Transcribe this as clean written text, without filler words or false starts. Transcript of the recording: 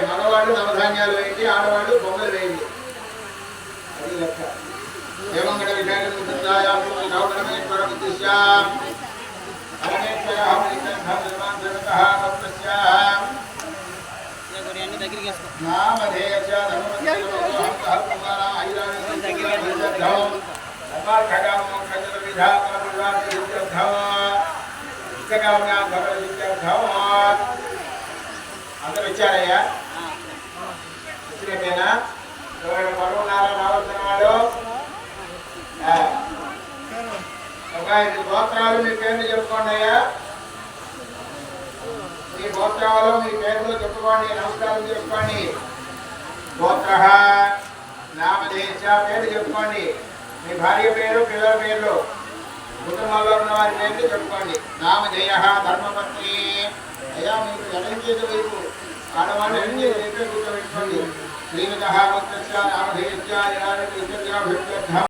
మగవాళ్ళు నవధాన్యాలు వేయండి, ఆడవాళ్ళు బొమ్మలు వేయండి. అది లెక్క. ఏమంగళ అందరూ ఇచ్చారయ్యా, ఇచ్చినట్టేనా? ఎవరైనా పరువున్నారా రావాల్సిన వాడు? ఒక 5 గోత్రాలు మీ పేర్లు చెప్పుకోండి అయ్యా. మీ గోత్రాలు మీ పేర్లు చెప్పుకోండి, నమస్కారం చెప్పుకోండి. గోత్ర నామదేశ పేరు చెప్పుకోండి. మీ భార్య పేరు, పిల్లల పేర్లు, కుటుంబంలో ఉన్న వారి పేర్లు చెప్పుకోండి. నామధేయ ధర్మపత్ని. అయ్యా మీకు ఎడంచేతి వైపు ఆడవాళ్ళు ఎడంచేతి వైపే కూర్చోబెట్టుకోండి. శ్రీమత నామధేయ